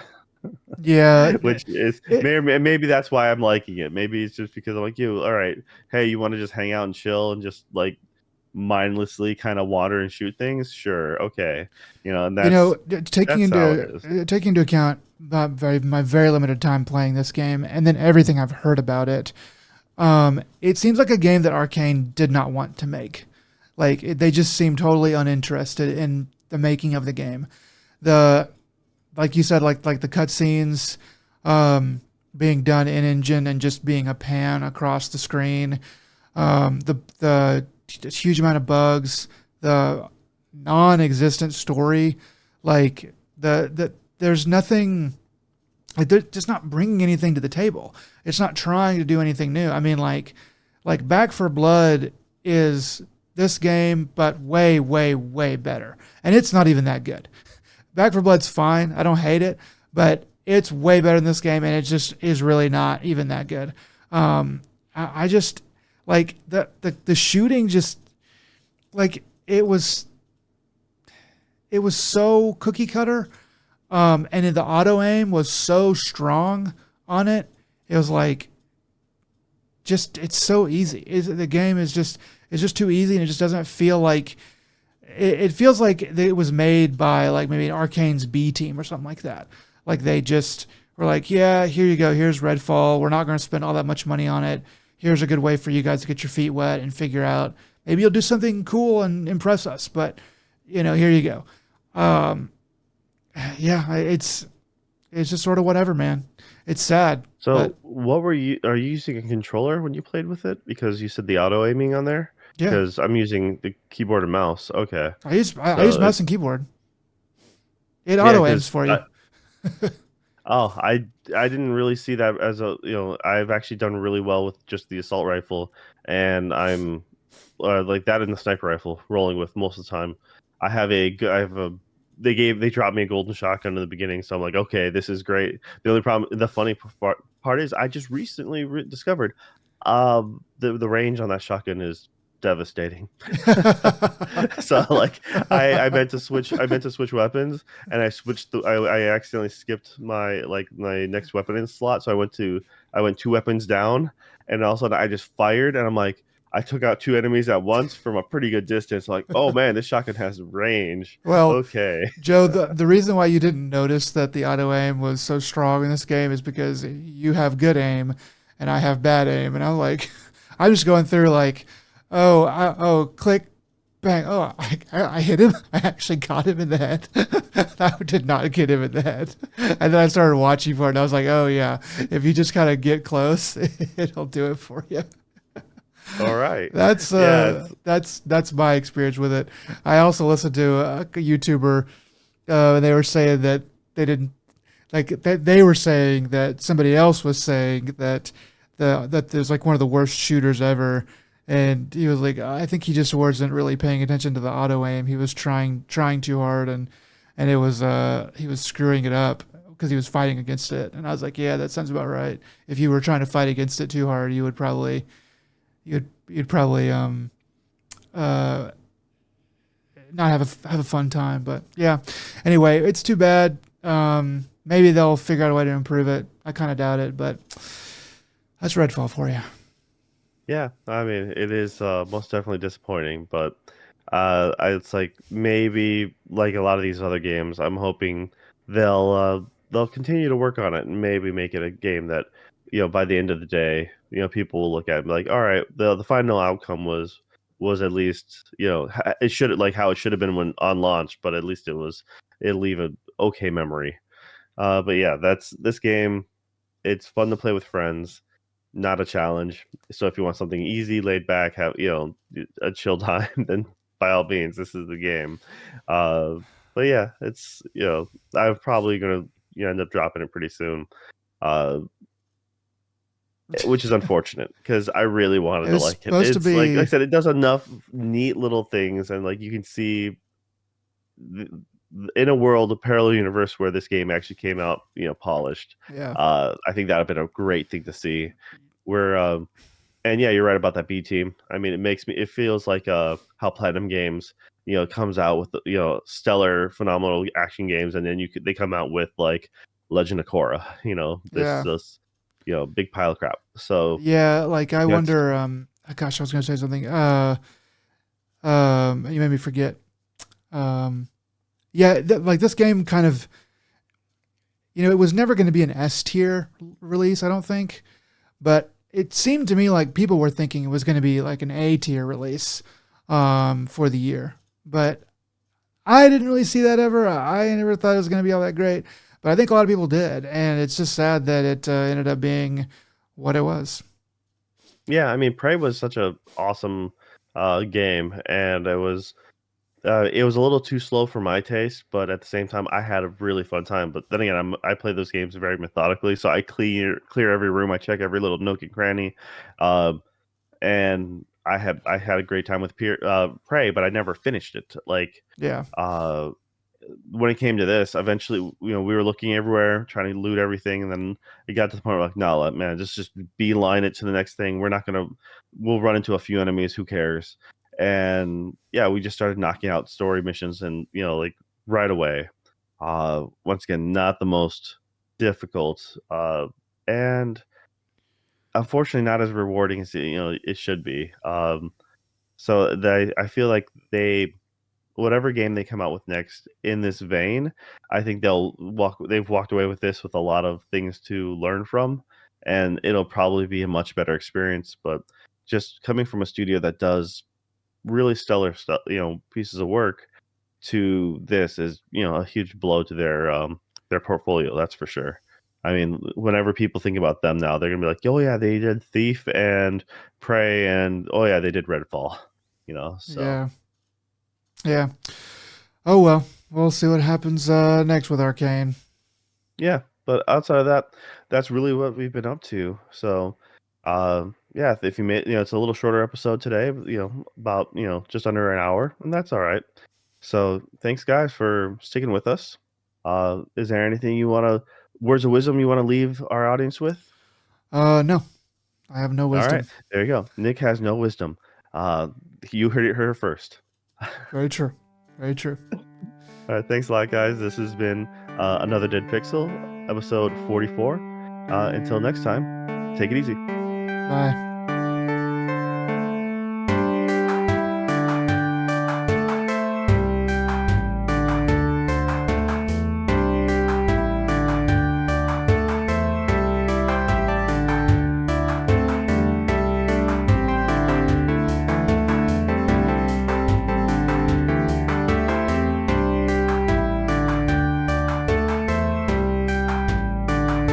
Speaker 2: Yeah,
Speaker 1: Which is
Speaker 2: it,
Speaker 1: maybe that's why I'm liking it. Maybe it's just because I'm like, you, all right, hey, you want to just hang out and chill and just like mindlessly kind of wander and shoot things? Sure, okay. And
Speaker 2: taking
Speaker 1: that's how it
Speaker 2: into
Speaker 1: is.
Speaker 2: taking into account my very limited time playing this game, and then everything I've heard about it, it seems like a game that Arcane did not want to make. Like they just seem totally uninterested in the making of the game. The like you said, like the cutscenes being done in engine and just being a pan across the screen. The huge amount of bugs, the non-existent story, like there's nothing. Like they're just not bringing anything to the table. It's not trying to do anything new. I mean, like Back for Blood is this game, but way, way, way better. And it's not even that good. Back for Blood's fine. I don't hate it, but it's way better than this game, and it just is really not even that good. I just like the shooting just like it was so cookie cutter, and then the auto aim was so strong on it. It was like just it's so easy. The game is just it's just too easy, and it just doesn't feel like it feels like it was made by like maybe an Arcane's B team or something like that. Like they just were like, yeah, here you go. Here's Redfall. We're not going to spend all that much money on it. Here's a good way for you guys to get your feet wet and figure out maybe you'll do something cool and impress us. But here you go. Um, yeah, it's just sort of whatever, man. It's sad, but
Speaker 1: So, are you using a controller when you played with it? Because you said the auto aiming on there.
Speaker 2: yeah,
Speaker 1: Because I'm using the keyboard and mouse. Okay,
Speaker 2: I use
Speaker 1: so
Speaker 2: mouse and keyboard. It
Speaker 1: yeah,
Speaker 2: auto aims
Speaker 1: because
Speaker 2: for you.
Speaker 1: oh, I didn't really see that as a I've actually done really well with just the assault rifle, and I'm like that in the sniper rifle rolling with most of the time. I have a they dropped me a golden shotgun in the beginning, so I'm like, okay, this is great. The only problem, the funny part is, I just recently discovered the range on that shotgun is devastating. So like I meant to switch weapons, and I accidentally skipped my next weapon in slot, so I went to I went 2 weapons down, and all of a sudden I just fired, and I'm like, I took out 2 enemies at once from a pretty good distance. Like, oh man, this shotgun has range.
Speaker 2: Well,
Speaker 1: Okay.
Speaker 2: Joe, the reason why you didn't notice that the auto aim was so strong in this game is because you have good aim and I have bad aim. And I'm like, I'm just going through like, click, bang. Oh, I hit him. I actually got him in the head. I did not get him in the head. And then I started watching for it and I was like, oh, yeah, if you just kind of get close, it'll do it for you.
Speaker 1: All right.
Speaker 2: That's
Speaker 1: Yeah,
Speaker 2: uh
Speaker 1: it's
Speaker 2: that's my experience with it. I also listened to a YouTuber. They were saying that they didn't like that. They were saying that somebody else was saying that that there's like one of the worst shooters ever, and he was like, I think he just wasn't really paying attention to the auto aim. He was trying too hard, and it was he was screwing it up because he was fighting against it. And I was like, yeah, that sounds about right. If you were trying to fight against it too hard, you'd probably uh not have a fun time. But yeah, anyway, it's too bad. Maybe they'll figure out a way to improve it. I kind of doubt it, but that's Redfall for you.
Speaker 1: yeah, I mean, it is most definitely disappointing, but it's like maybe like a lot of these other games, I'm hoping they'll continue to work on it and maybe make it a game that, by the end of the day, people will look at and be like, all right, the final outcome was at least, it should like how it should have been when on launch, but at least it'll leave an okay memory. But yeah, that's this game. It's fun to play with friends, not a challenge. So if you want something easy, laid back, have a chill time, then by all means, this is the game. Uh, but yeah, it's I'm probably gonna end up dropping it pretty soon, uh, which is unfortunate because I really wanted
Speaker 2: It
Speaker 1: to
Speaker 2: was
Speaker 1: like it.
Speaker 2: supposed to
Speaker 1: It's like I
Speaker 2: be,
Speaker 1: said, it does enough neat little things, and like you can see th- in a world, a parallel universe where this game actually came out, polished.
Speaker 2: yeah,
Speaker 1: I think that would have been a great thing to see. Where And yeah, you're right about that B team. I mean, it feels like how Platinum Games, comes out with stellar, phenomenal action games, and then they come out with like Legend of Korra,
Speaker 2: yeah,
Speaker 1: this big pile of crap. So
Speaker 2: yeah. Like I
Speaker 1: that's
Speaker 2: wonder. Gosh, I was gonna say something. You made me forget. Um, yeah, like this game kind of, it was never going to be an S tier release. I don't think. But it seemed to me like people were thinking it was going to be like an A tier release for the year. But I didn't really see that ever. I never thought it was going to be all that great. But I think a lot of people did. And it's just sad that it ended up being what it was.
Speaker 1: yeah. I mean, Prey was such a awesome game, and it was a little too slow for my taste, but at the same time, I had a really fun time. But then again, I play those games very methodically, so I clear every room, I check every little nook and cranny, um, and I had a great time with Prey, but I never finished it. Like,
Speaker 2: Yeah.
Speaker 1: uh, when it came to this, eventually, we were looking everywhere, trying to loot everything, and then it got to the point where like, no, man, just beeline it to the next thing. We'll run into a few enemies. Who cares? And yeah, we just started knocking out story missions, and like right away. Once again, not the most difficult, and unfortunately, not as rewarding as it should be. I feel like whatever game they come out with next in this vein, I think they've walked away with this with a lot of things to learn from, and it'll probably be a much better experience. But just coming from a studio that does really stellar stuff, pieces of work, to this is, a huge blow to their portfolio, that's for sure. I mean, whenever people think about them now, they're gonna be like, "Oh yeah, they did Thief and Prey, and oh yeah, they did Redfall," so
Speaker 2: Yeah. Yeah. Oh, well. We'll see what happens next with Arcane.
Speaker 1: yeah. But outside of that, that's really what we've been up to. So, yeah, if you made, it's a little shorter episode today, about just under an hour, and that's all right. So, thanks guys for sticking with us. Is there anything words of wisdom you want to leave our audience with?
Speaker 2: No, I have no
Speaker 1: All right,
Speaker 2: wisdom.
Speaker 1: there you go. Nick has no wisdom. Uh, you heard it here first.
Speaker 2: Very true. Very true.
Speaker 1: All right, thanks a lot, guys. This has been another Dead Pixel, episode 44. Until next time. Take it easy.
Speaker 2: Bye.